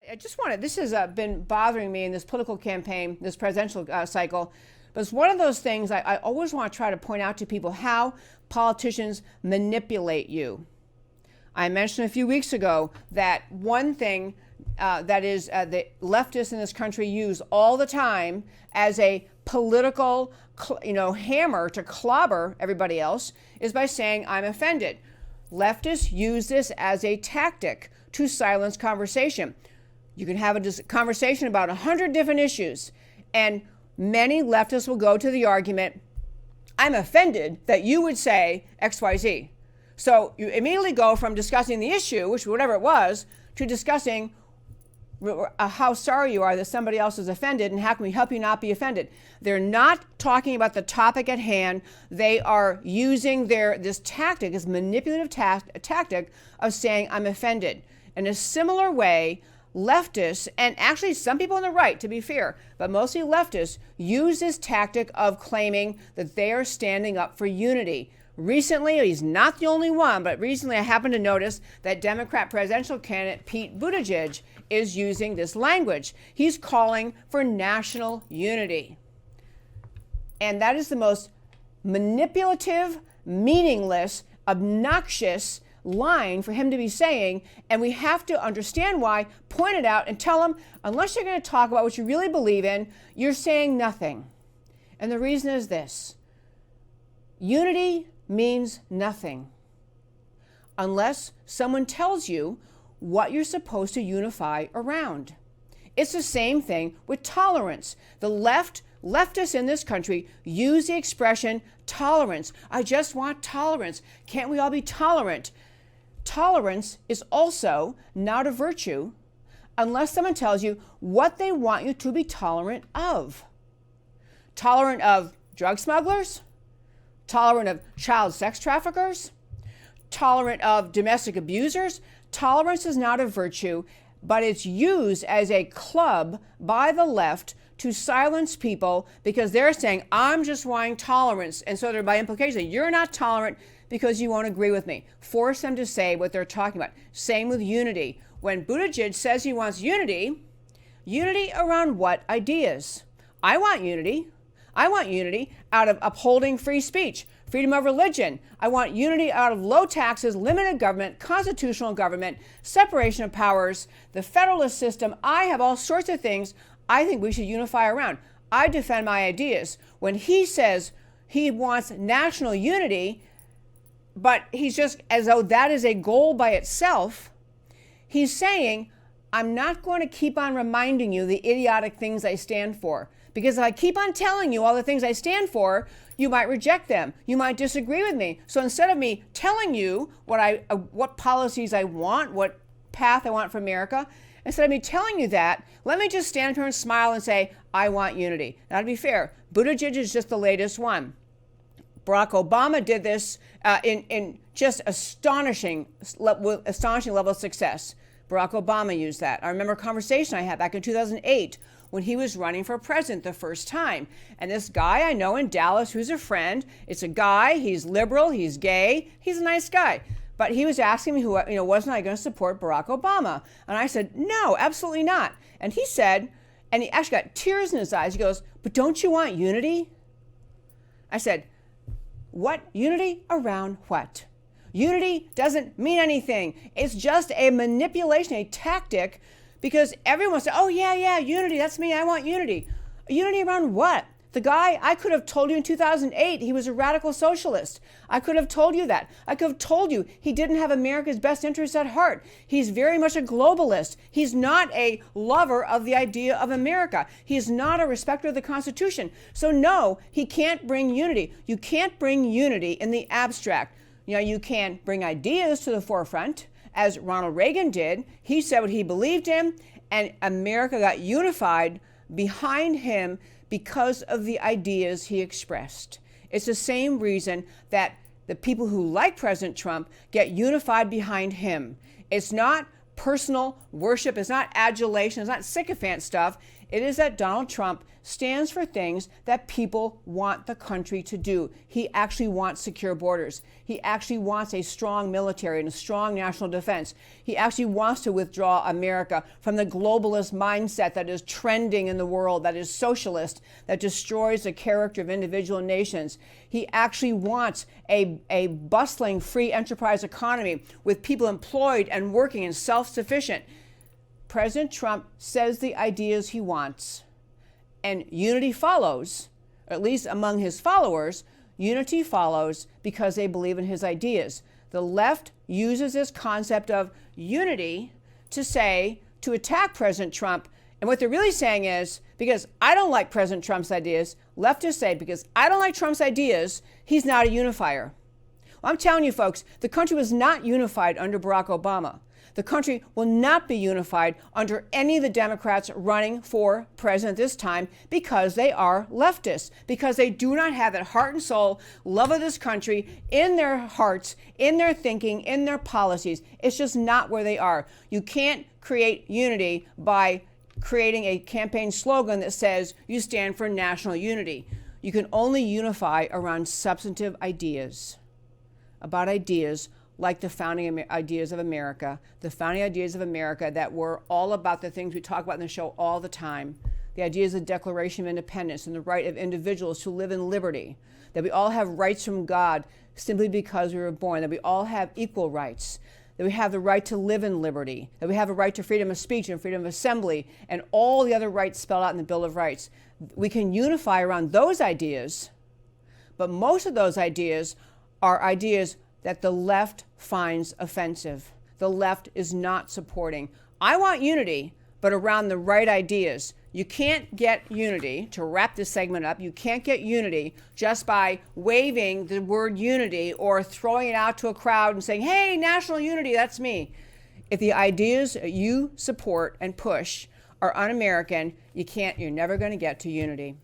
I just wanted, this has been bothering me in this political campaign, this presidential cycle, but it's one of those things I always want to try to point out to people how politicians manipulate you. I mentioned a few weeks ago that one thing that is the leftists in this country use all the time as a political, hammer to clobber everybody else is by saying, I'm offended. Leftists use this as a tactic to silence conversation. You can have a conversation about 100 different issues, and many leftists will go to the argument, I'm offended that you would say XYZ. So you immediately go from discussing the issue, which whatever it was, to discussing how sorry you are that somebody else is offended and how can we help you not be offended. They're not talking about the topic at hand. They are using this tactic, this manipulative tactic of saying I'm offended. In a similar way, leftists, and actually some people on the right, to be fair, but mostly leftists, use this tactic of claiming that they are standing up for unity. Recently, he's not the only one, but recently I happened to notice that Democrat presidential candidate Pete Buttigieg is using this language. He's calling for national unity. And that is the most manipulative, meaningless, obnoxious line for him to be saying, and we have to understand why, point it out, and tell him, unless you're going to talk about what you really believe in, you're saying nothing. And the reason is this. Unity means nothing unless someone tells you what you're supposed to unify around. It's the same thing with tolerance. The leftists in this country use the expression tolerance. I just want tolerance. Can't we all be tolerant? Tolerance is also not a virtue unless someone tells you what they want you to be tolerant of. Tolerant of drug smugglers? Tolerant of child sex traffickers? Tolerant of domestic abusers? Tolerance is not a virtue, but it's used as a club by the left to silence people because they're saying, I'm just wanting tolerance. And so they're by implication, you're not tolerant because you won't agree with me. Force them to say what they're talking about. Same with unity. When Buttigieg says he wants unity, unity around what ideas? I want unity. I want unity out of upholding free speech, freedom of religion. I want unity out of low taxes, limited government, constitutional government, separation of powers, the federalist system. I have all sorts of things I think we should unify around. I defend my ideas. When he says he wants national unity, but he's just as though that is a goal by itself, he's saying, I'm not going to keep on reminding you the idiotic things I stand for. Because if I keep on telling you all the things I stand for, you might reject them. You might disagree with me. So instead of me telling you what policies I want, what path I want for America, instead of me telling you that, let me just stand here and smile and say, I want unity. Now, to be fair, Buttigieg is just the latest one. Barack Obama did this in just astonishing level of success. Barack Obama used that. I remember a conversation I had back in 2008 when he was running for president the first time. And this guy I know in Dallas who's a friend, it's a guy, he's liberal, he's gay, he's a nice guy. But he was asking me, wasn't I going to support Barack Obama? And I said, no, absolutely not. And he said, and he actually got tears in his eyes, he goes, but don't you want unity? I said, what? Unity around what? Unity doesn't mean anything. It's just a manipulation, a tactic, because everyone said, oh, yeah, unity, that's me, I want unity. Unity around what? The guy, I could have told you in 2008, he was a radical socialist. I could have told you that. I could have told you he didn't have America's best interests at heart. He's very much a globalist. He's not a lover of the idea of America. He's not a respecter of the Constitution. So no, he can't bring unity. You can't bring unity in the abstract. You can bring ideas to the forefront, as Ronald Reagan did. He said what he believed in, and America got unified behind him because of the ideas he expressed. It's the same reason that the people who like President Trump get unified behind him. It's not personal worship. It's not adulation. It's not sycophant stuff. It is that Donald Trump stands for things that people want the country to do. He actually wants secure borders. He actually wants a strong military and a strong national defense. He actually wants to withdraw America from the globalist mindset that is trending in the world, that is socialist, that destroys the character of individual nations. He actually wants a bustling free enterprise economy with people employed and working and self-sufficient. President Trump says the ideas he wants, and unity follows, or at least among his followers. Unity follows because they believe in his ideas. The left uses this concept of unity to attack President Trump. And what they're really saying is, because I don't like President Trump's ideas, leftists say, because I don't like Trump's ideas, he's not a unifier. Well, I'm telling you, folks, the country was not unified under Barack Obama. The country will not be unified under any of the Democrats running for president this time because they are leftists, because they do not have that heart and soul love of this country in their hearts, in their thinking, in their policies. It's just not where they are. You can't create unity by creating a campaign slogan that says you stand for national unity. You can only unify around substantive ideas, about ideas like the founding ideas of America, the founding ideas of America that were all about the things we talk about in the show all the time, the ideas of the Declaration of Independence and the right of individuals to live in liberty, that we all have rights from God simply because we were born, that we all have equal rights, that we have the right to live in liberty, that we have a right to freedom of speech and freedom of assembly, and all the other rights spelled out in the Bill of Rights. We can unify around those ideas, but most of those ideas are ideas that the left finds offensive. The left is not supporting. I want unity, but around the right ideas. You can't get unity, to wrap this segment up, you can't get unity just by waving the word unity or throwing it out to a crowd and saying, hey, national unity, that's me. If the ideas you support and push are un-American, you're never going to get to unity.